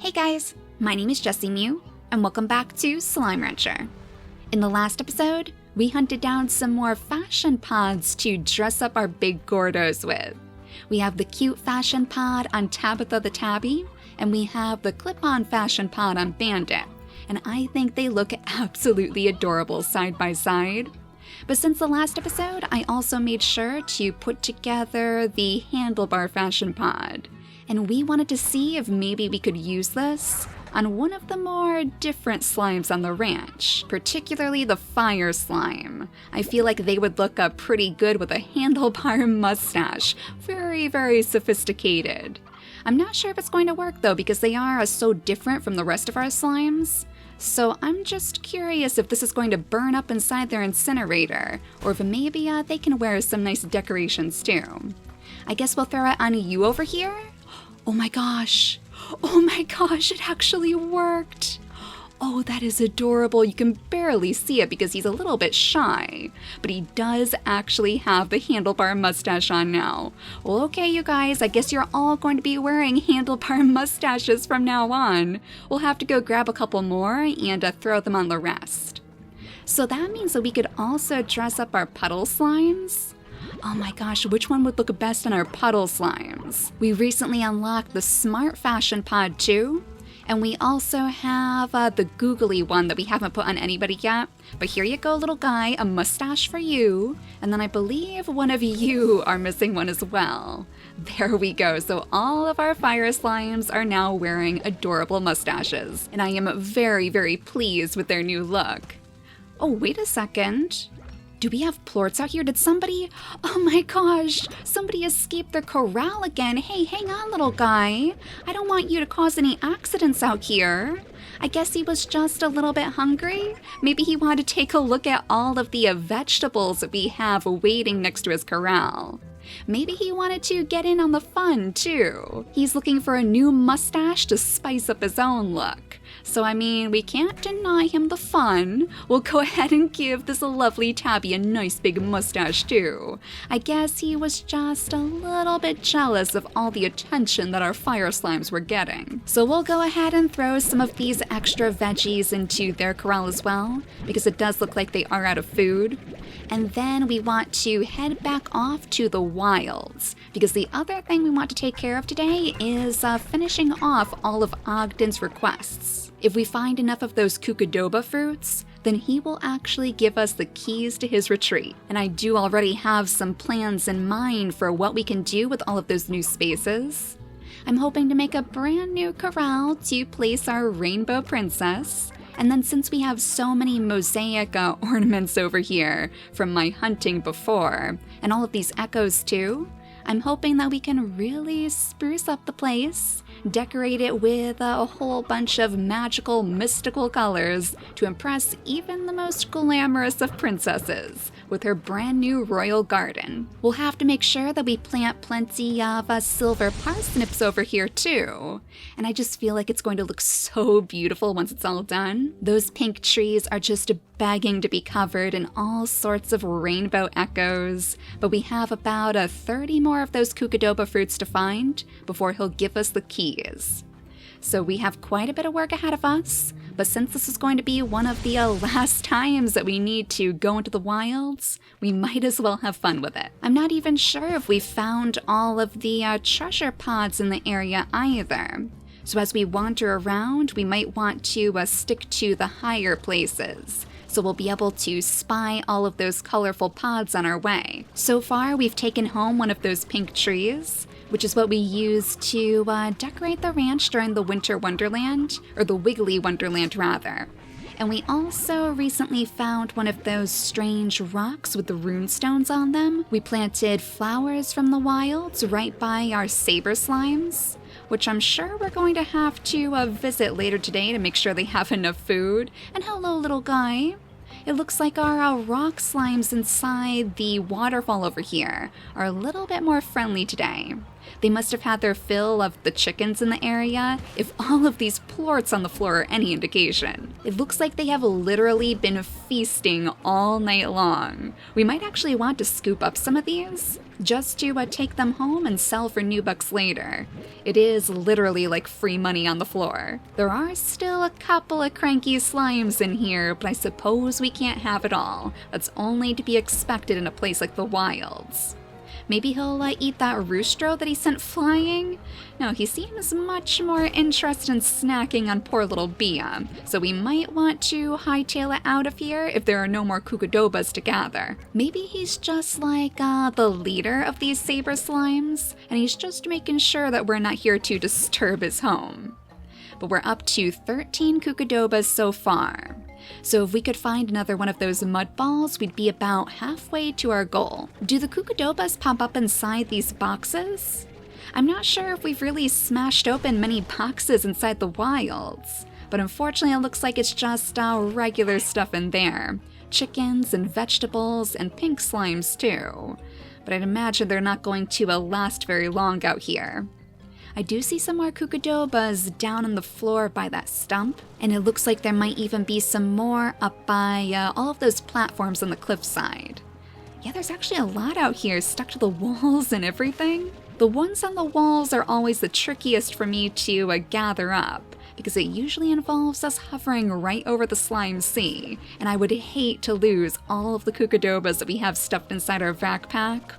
Hey guys, my name is JessiMew, and welcome back to Slime Rancher. In the last episode, we hunted down some more fashion pods to dress up our big gordos with. We have the cute fashion pod on Tabitha the Tabby, and we have the clip-on fashion pod on Bandit, and I think they look absolutely adorable side by side. But since the last episode, I also made sure to put together the handlebar fashion pod. And we wanted to see if maybe we could use this on one of the more different slimes on the ranch, particularly the fire slime. I feel like they would look pretty good with a handlebar mustache. Very, very sophisticated. I'm not sure if it's going to work though, because they are so different from the rest of our slimes. So I'm just curious if this is going to burn up inside their incinerator, or if maybe they can wear some nice decorations too. I guess we'll throw it on you over here. Oh my gosh, it actually worked. Oh, that is adorable. You can barely see it because he's a little bit shy, but he does actually have the handlebar mustache on now. Well, okay, you guys, I guess you're all going to be wearing handlebar mustaches from now on. We'll have to go grab a couple more and throw them on the rest. So that means that we could also dress up our puddle slimes. Oh my gosh, which one would look best on our puddle slimes? We recently unlocked the Smart Fashion Pod too, and we also have the googly one that we haven't put on anybody yet. But here you go, little guy, a mustache for you, and then I believe one of you are missing one as well. There we go, so all of our fire slimes are now wearing adorable mustaches, and I am very, very pleased with their new look. Oh, wait a second. Do we have plorts out here? Did somebody... Oh my gosh! Somebody escaped their corral again! Hey, hang on, little guy! I don't want you to cause any accidents out here! I guess he was just a little bit hungry? Maybe he wanted to take a look at all of the vegetables that we have waiting next to his corral. Maybe he wanted to get in on the fun, too. He's looking for a new mustache to spice up his own look. So, I mean, we can't deny him the fun. We'll go ahead and give this lovely tabby a nice big mustache, too. I guess he was just a little bit jealous of all the attention that our fire slimes were getting. So we'll go ahead and throw some of these extra veggies into their corral as well, because it does look like they are out of food. And then we want to head back off to the wilds, because the other thing we want to take care of today is finishing off all of Ogden's requests. If we find enough of those kookadoba fruits, then he will actually give us the keys to his retreat. And I do already have some plans in mind for what we can do with all of those new spaces. I'm hoping to make a brand new corral to place our rainbow princess. And then since we have so many mosaic ornaments over here from my hunting before, and all of these echoes too, I'm hoping that we can really spruce up the place, decorate it with a whole bunch of magical, mystical colors to impress even the most glamorous of princesses with her brand new royal garden. We'll have to make sure that we plant plenty of silver parsnips over here too. And I just feel like it's going to look so beautiful once it's all done. Those pink trees are just begging to be covered in all sorts of rainbow echoes, but we have about 30 more of those kookadoba fruits to find before he'll give us the keys. So we have quite a bit of work ahead of us, but since this is going to be one of the last times that we need to go into the wilds, we might as well have fun with it. I'm not even sure if we found all of the treasure pods in the area either. So as we wander around, we might want to stick to the higher places, so we'll be able to spy all of those colorful pods on our way. So far, we've taken home one of those pink trees, which is what we use to decorate the ranch during the Winter Wonderland, or the Wiggly Wonderland rather. And we also recently found one of those strange rocks with the runestones on them. We planted flowers from the wilds right by our saber slimes, which I'm sure we're going to have to visit later today to make sure they have enough food. And hello, little guy. It looks like our rock slimes inside the waterfall over here are a little bit more friendly today. They must have had their fill of the chickens in the area, if all of these plorts on the floor are any indication. It looks like they have literally been feasting all night long. We might actually want to scoop up some of these. just to take them home and sell for new bucks later. It is literally like free money on the floor. There are still a couple of cranky slimes in here, but I suppose we can't have it all. That's only to be expected in a place like the wilds. Maybe he'll eat that roostro that he sent flying? No, he seems much more interested in snacking on poor little Bea, so we might want to hightail it out of here if there are no more kookadobas to gather. Maybe he's just like the leader of these saber slimes, and he's just making sure that we're not here to disturb his home. But we're up to 13 kookadobas so far. So if we could find another one of those mud balls, we'd be about halfway to our goal. Do the kookadobas pop up inside these boxes? I'm not sure if we've really smashed open many boxes inside the wilds, but unfortunately it looks like it's just regular stuff in there. Chickens and vegetables and pink slimes too. But I'd imagine they're not going to last very long out here. I do see some more kookadobas down on the floor by that stump, and it looks like there might even be some more up by all of those platforms on the cliffside. Yeah, there's actually a lot out here stuck to the walls and everything. The ones on the walls are always the trickiest for me to gather up, because it usually involves us hovering right over the slime sea, and I would hate to lose all of the kookadobas that we have stuffed inside our vacpack.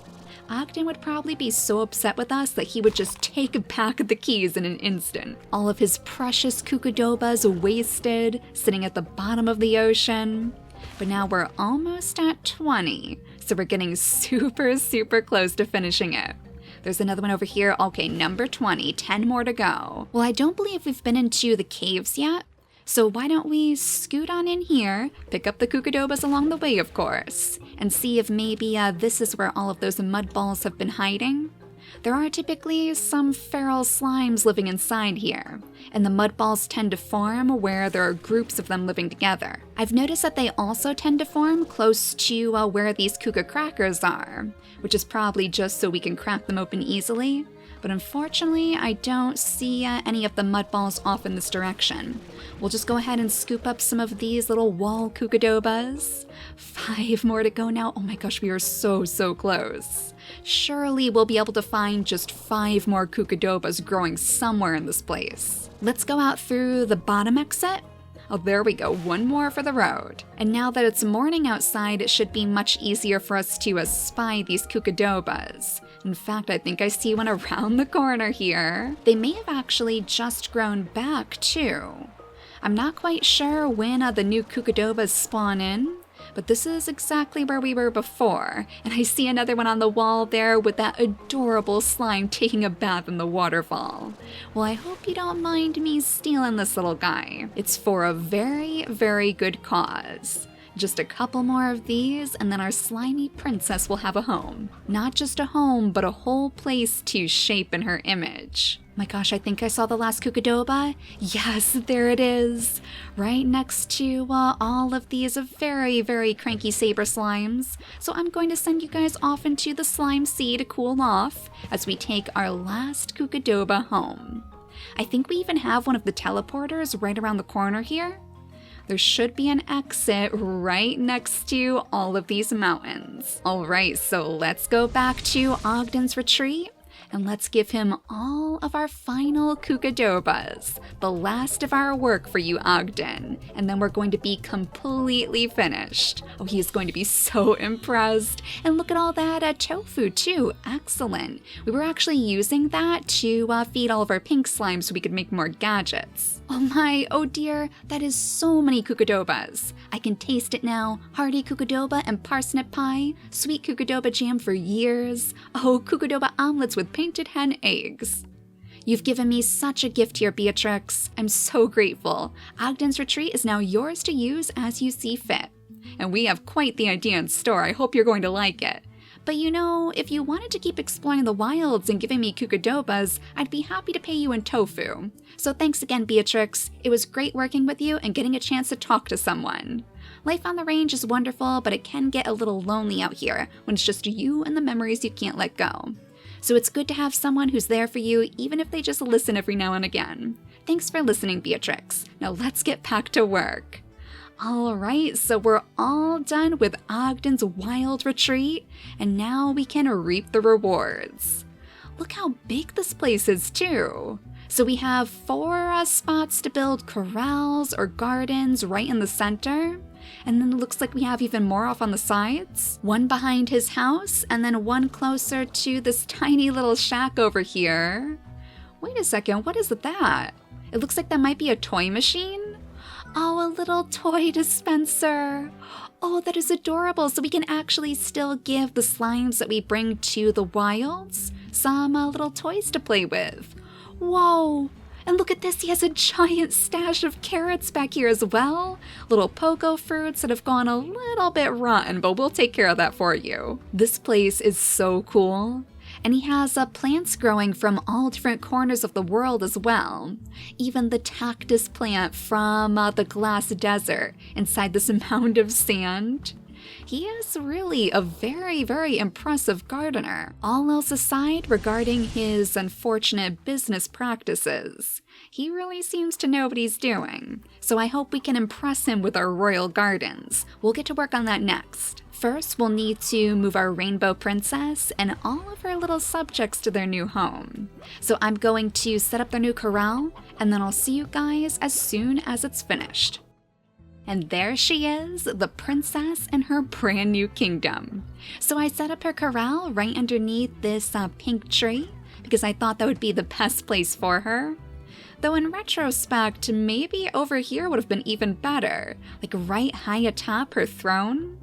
Ogden would probably be so upset with us that he would just take back the keys in an instant. All of his precious kookadobas wasted, sitting at the bottom of the ocean. But now we're almost at 20, so we're getting super close to finishing it. There's another one over here. Okay, number 20, 10 more to go. Well, I don't believe we've been into the caves yet, so why don't we scoot on in here, pick up the kookadobas along the way, of course, and see if maybe this is where all of those mud balls have been hiding? There are typically some feral slimes living inside here, and the mud balls tend to form where there are groups of them living together. I've noticed that they also tend to form close to where these kuka crackers are, which is probably just so we can crack them open easily. But unfortunately, I don't see any of the mud balls off in this direction. We'll just go ahead and scoop up some of these little wall kookadobas. 5 more to go now. Oh my gosh, we are so close. Surely we'll be able to find just 5 more kookadobas growing somewhere in this place. Let's go out through the bottom exit. Oh, there we go, 1 more for the road. And now that it's morning outside, it should be much easier for us to spy these kookadobas. In fact, I think I see one around the corner here. They may have actually just grown back too. I'm not quite sure when the new kookadobas spawn in, but this is exactly where we were before. And I see another one on the wall there with that adorable slime taking a bath in the waterfall. Well, I hope you don't mind me stealing this little guy. It's for a very good cause. Just a couple more of these, and then our slimy princess will have a home. Not just a home, but a whole place to shape in her image. My gosh, I think I saw the last kookadoba. Yes, there it is. Right next to all of these very cranky saber slimes. So I'm going to send you guys off into the slime sea to cool off as we take our last kookadoba home. I think we even have one of the teleporters right around the corner here. There should be an exit right next to all of these mountains. All right, so let's go back to Ogden's retreat and let's give him all of our final kookadobas. The last of our work for you, Ogden. And then we're going to be completely finished. Oh, he is going to be so impressed. And look at all that tofu too. Excellent. We were actually using that to feed all of our pink slimes so we could make more gadgets. Oh my, oh dear, that is so many kookadobas. I can taste it now. Hearty kookadoba and parsnip pie, sweet kookadoba jam for years. Oh, kookadoba omelets with painted hen eggs. You've given me such a gift here, Beatrix. I'm so grateful. Ogden's retreat is now yours to use as you see fit. And we have quite the idea in store. I hope you're going to like it. But you know, if you wanted to keep exploring the wilds and giving me kookadobas, I'd be happy to pay you in tofu. So thanks again, Beatrix. It was great working with you and getting a chance to talk to someone. Life on the range is wonderful, but it can get a little lonely out here when it's just you and the memories you can't let go. So it's good to have someone who's there for you, even if they just listen every now and again. Thanks for listening, Beatrix. Now let's get back to work. Alright, so we're all done with Ogden's wild retreat, and now we can reap the rewards. Look how big this place is too. So we have 4 spots to build corrals or gardens right in the center. And then it looks like we have even more off on the sides. 1 behind his house, and then 1 closer to this tiny little shack over here. Wait a second, what is that? It looks like that might be a toy machine. Oh, a little toy dispenser. Oh, that is adorable. So we can actually still give the slimes that we bring to the wilds some little toys to play with. Whoa. And look at this, he has a giant stash of carrots back here as well. Little pogo fruits that have gone a little bit rotten, but we'll take care of that for you. This place is so cool. And he has plants growing from all different corners of the world as well. Even the cactus plant from the glass desert inside this mound of sand. He is really a very, very impressive gardener. All else aside regarding his unfortunate business practices, he really seems to know what he's doing. So I hope we can impress him with our royal gardens. We'll get to work on that next. First, we'll need to move our rainbow princess and all of her little subjects to their new home. So I'm going to set up their new corral, and then I'll see you guys as soon as it's finished. And there she is, the princess in her brand new kingdom. So I set up her corral right underneath this pink tree because I thought that would be the best place for her. Though in retrospect, maybe over here would have been even better, like right high atop her throne.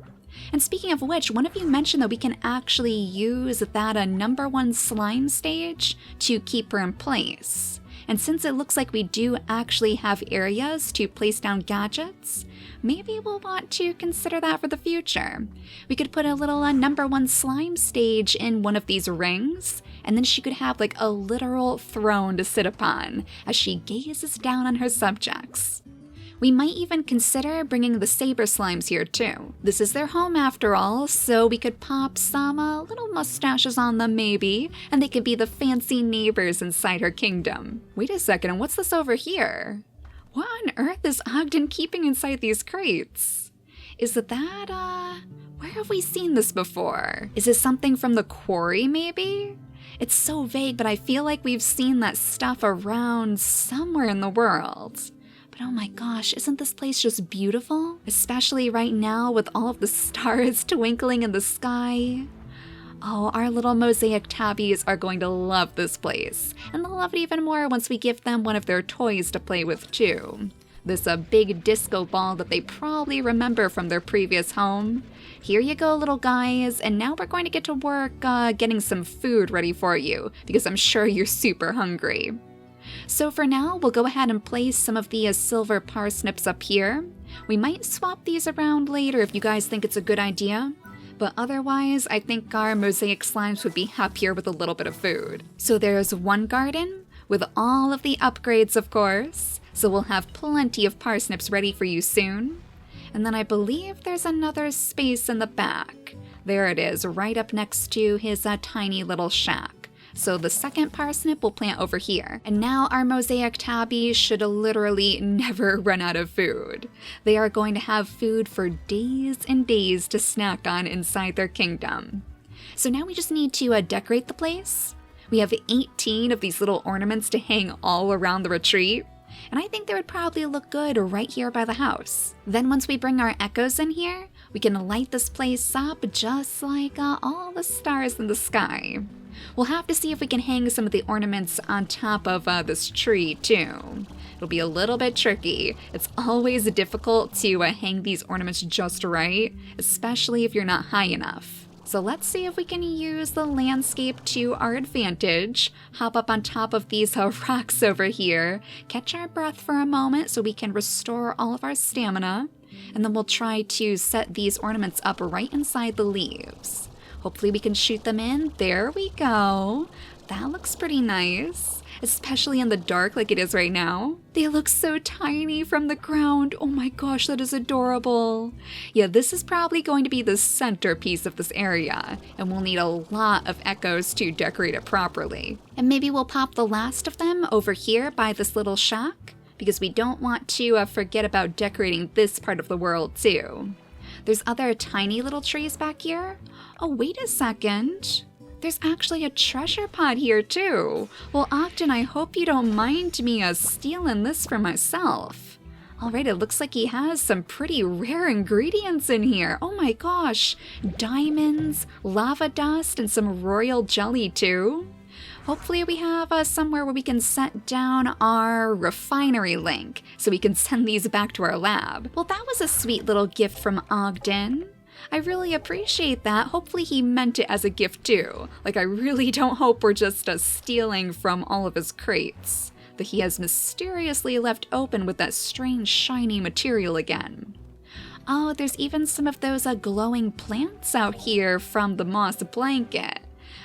And speaking of which, one of you mentioned that we can actually use that #1 slime stage to keep her in place. And since it looks like we do actually have areas to place down gadgets, maybe we'll want to consider that for the future. We could put a little #1 slime stage in one of these rings, and then she could have like a literal throne to sit upon as she gazes down on her subjects. We might even consider bringing the saber slimes here too. This is their home after all, so we could pop some little mustaches on them maybe, and they could be the fancy neighbors inside her kingdom. Wait a second, what's this over here? What on earth is Ogden keeping inside these crates? Is that, where have we seen this before? Is this something from the quarry maybe? It's so vague, but I feel like we've seen that stuff around somewhere in the world. But oh my gosh, isn't this place just beautiful? Especially right now with all of the stars twinkling in the sky. Oh, our little mosaic tabbies are going to love this place. And they'll love it even more once we give them one of their toys to play with too. This big disco ball that they probably remember from their previous home. Here you go, little guys, and now we're going to get to work getting some food ready for you, because I'm sure you're super hungry. So for now, we'll go ahead and place some of the silver parsnips up here. We might swap these around later if you guys think it's a good idea. But otherwise, I think our mosaic slimes would be happier with a little bit of food. So there's one garden with all of the upgrades, of course. So we'll have plenty of parsnips ready for you soon. And then I believe there's another space in the back. There it is, right up next to his tiny little shack. So the second parsnip we'll plant over here. And now our mosaic tabbies should literally never run out of food. They are going to have food for days and days to snack on inside their kingdom. So now we just need to decorate the place. We have 18 of these little ornaments to hang all around the retreat. And I think they would probably look good right here by the house. Then once we bring our echoes in here, we can light this place up just like all the stars in the sky. We'll have to see if we can hang some of the ornaments on top of this tree too. It'll be a little bit tricky. It's always difficult to hang these ornaments just right, especially if you're not high enough. So let's see if we can use the landscape to our advantage. Hop up on top of these rocks over here, catch our breath for a moment so we can restore all of our stamina, and then we'll try to set these ornaments up right inside the leaves. Hopefully we can shoot them in. There we go. That looks pretty nice, especially in the dark like it is right now. They look so tiny from the ground. Oh my gosh, that is adorable. Yeah, this is probably going to be the centerpiece of this area, and we'll need a lot of echoes to decorate it properly. And maybe we'll pop the last of them over here by this little shack, because we don't want to forget about decorating this part of the world too. There's other tiny little trees back here. Oh, wait a second. There's actually a treasure pod here too. Well, Ogden, I hope you don't mind me stealing this for myself. Alright, it looks like he has some pretty rare ingredients in here. Oh my gosh, diamonds, lava dust, and some royal jelly too. Hopefully we have somewhere where we can set down our refinery link so we can send these back to our lab. Well, that was a sweet little gift from Ogden. I really appreciate that. Hopefully he meant it as a gift too. Like, I really don't hope we're just stealing from all of his crates that he has mysteriously left open with that strange shiny material again. Oh, there's even some of those glowing plants out here from the moss blanket.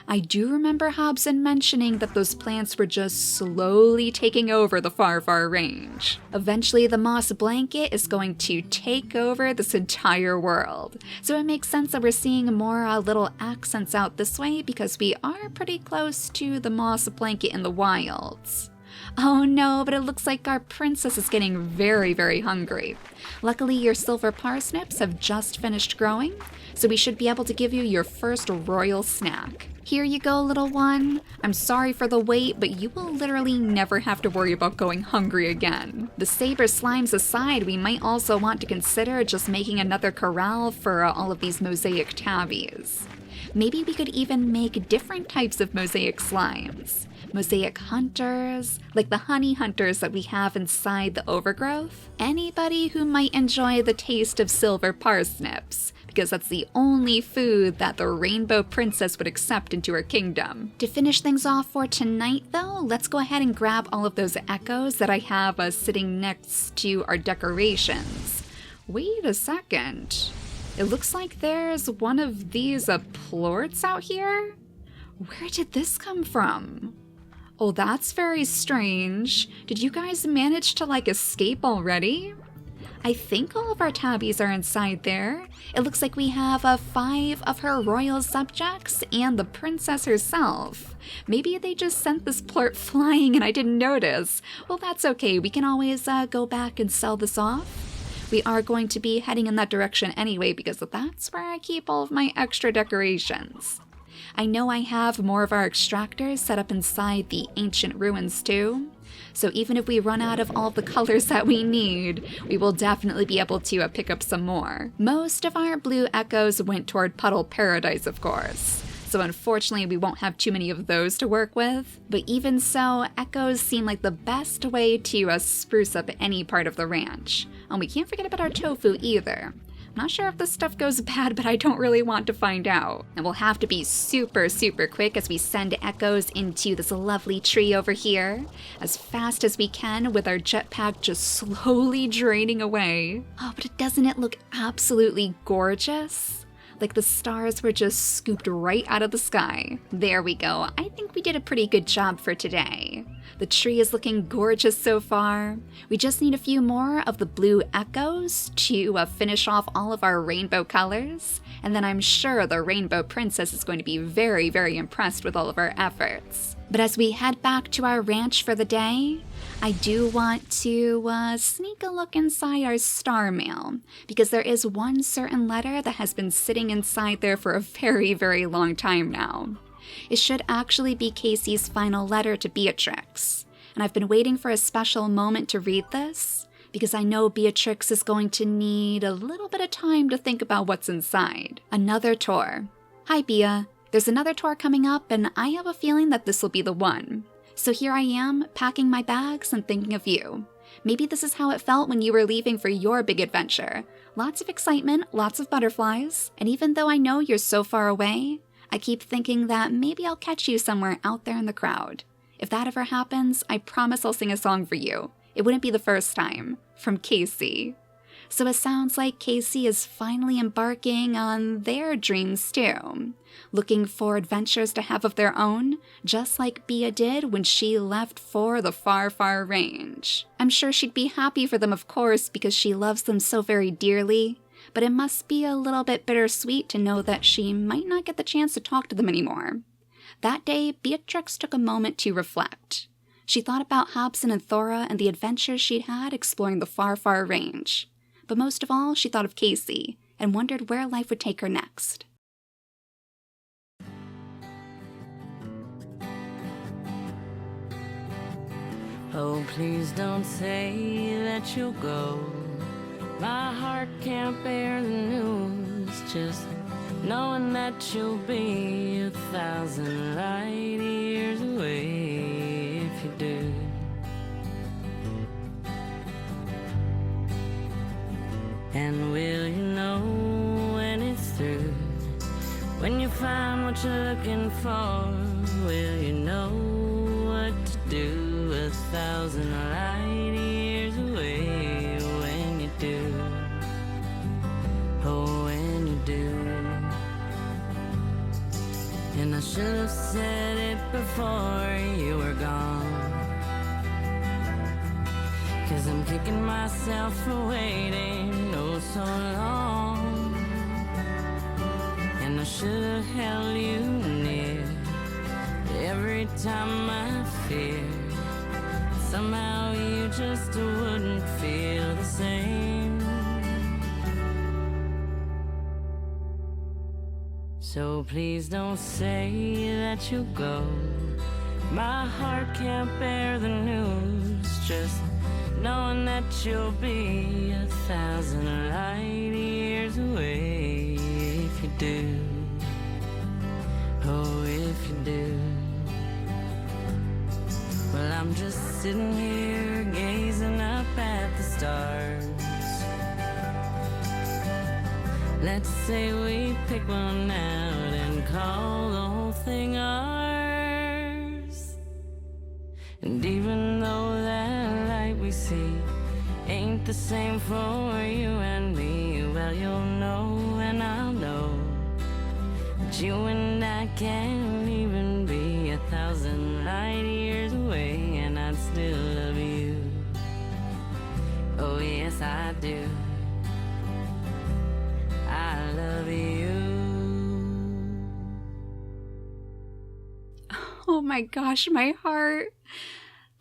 I do remember Hobson mentioning that those plants were just slowly taking over the far, far range. Eventually, the moss blanket is going to take over this entire world. So it makes sense that we're seeing more little accents out this way because we are pretty close to the moss blanket in the wilds. Oh no, but it looks like our princess is getting very, very hungry. Luckily, your silver parsnips have just finished growing, so we should be able to give you your first royal snack. Here you go, little one. I'm sorry for the wait, but you will literally never have to worry about going hungry again. The saber slimes aside, we might also want to consider just making another corral for all of these mosaic tabbies. Maybe we could even make different types of mosaic slimes. Mosaic hunters, like the honey hunters that we have inside the overgrowth. Anybody who might enjoy the taste of silver parsnips, because that's the only food that the rainbow princess would accept into her kingdom. To finish things off for tonight though, let's go ahead and grab all of those echoes that I have sitting next to our decorations. Wait a second. It looks like there's one of these plorts out here? Where did this come from? Oh, that's very strange. Did you guys manage to escape already? I think all of our tabbies are inside there. It looks like we have 5 of her royal subjects and the princess herself. Maybe they just sent this plort flying and I didn't notice. Well, that's okay. We can always go back and sell this off. We are going to be heading in that direction anyway because that's where I keep all of my extra decorations. I know I have more of our extractors set up inside the ancient ruins too. So even if we run out of all the colors that we need, we will definitely be able to pick up some more. Most of our blue echoes went toward Puddle Paradise, of course. So unfortunately, we won't have too many of those to work with. But even so, echoes seem like the best way to spruce up any part of the ranch. And we can't forget about our tofu either. I'm not sure if this stuff goes bad, but I don't really want to find out. And we'll have to be super, super quick as we send echoes into this lovely tree over here, as fast as we can with our jetpack just slowly draining away. Oh, but doesn't it look absolutely gorgeous? Like the stars were just scooped right out of the sky. There we go. I think we did a pretty good job for today. The tree is looking gorgeous so far. We just need a few more of the blue echoes to finish off all of our rainbow colors. And then I'm sure the Rainbow Princess is going to be very, very impressed with all of our efforts. But as we head back to our ranch for the day, I do want to sneak a look inside our star mail, because there is one certain letter that has been sitting inside there for a very, very long time now. It should actually be Casey's final letter to Beatrix, and I've been waiting for a special moment to read this, because I know Beatrix is going to need a little bit of time to think about what's inside. Another tour. Hi, Bea. There's another tour coming up, and I have a feeling that this will be the one. So here I am, packing my bags and thinking of you. Maybe this is how it felt when you were leaving for your big adventure. Lots of excitement, lots of butterflies, and even though I know you're so far away, I keep thinking that maybe I'll catch you somewhere out there in the crowd. If that ever happens, I promise I'll sing a song for you. It wouldn't be the first time. From Casey. So it sounds like Casey is finally embarking on their dreams too. Looking for adventures to have of their own, just like Bea did when she left for the far, far range. I'm sure she'd be happy for them, of course, because she loves them so very dearly, but it must be a little bit bittersweet to know that she might not get the chance to talk to them anymore. That day, Beatrix took a moment to reflect. She thought about Hobson and Thora and the adventures she'd had exploring the far, far range. But most of all, she thought of Casey and wondered where life would take her next. Oh, please don't say that you'll go. My heart can't bear the news. Just knowing that you'll be 1,000 light years away if you do. And will you know when it's through? When you find what you're looking for, will you know what to do? 1,000 light years away when you do. Oh, when you do. And I should have said it before you were gone, 'cause I'm kicking myself for waiting oh so long. And I should have held you near every time I fear somehow you just wouldn't feel the same. So please don't say that you'll go. My heart can't bear the news. Just knowing that you'll be 1,000 light years away if you do. Oh, if you do. Well, I'm just sitting here gazing up at the stars. Let's say we pick one out and call the whole thing ours. And even though that light we see ain't the same for you and me, well, you'll know and I'll know that you and I can't even be 1,000 light years away, and I'd still love you. Oh yes, I do. I love you. Oh my gosh, my heart.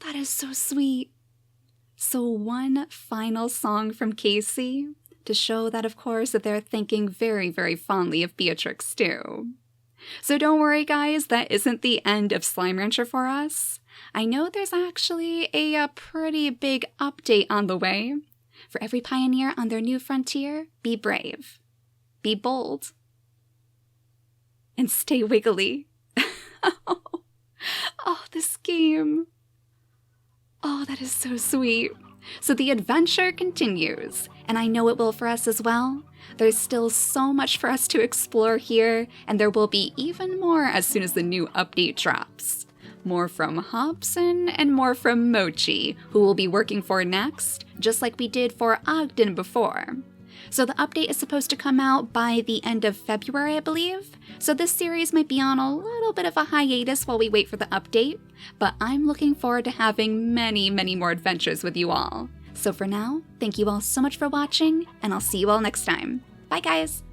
That is so sweet. So one final song from Casey to show that, of course, that they're thinking very, very fondly of Beatrix too. So don't worry, guys, that isn't the end of Slime Rancher for us. I know there's actually a pretty big update on the way. For every pioneer on their new frontier, be brave, be bold, and stay wiggly. Oh, this game. Oh, that is so sweet. So the adventure continues, and I know it will for us as well. There's still so much for us to explore here, and there will be even more as soon as the new update drops. More from Hobson and more from Mochi, who we'll be working for next, just like we did for Ogden before. So the update is supposed to come out by the end of February, I believe. So this series might be on a little bit of a hiatus while we wait for the update, but I'm looking forward to having many, many more adventures with you all. So for now, thank you all so much for watching, and I'll see you all next time. Bye, guys!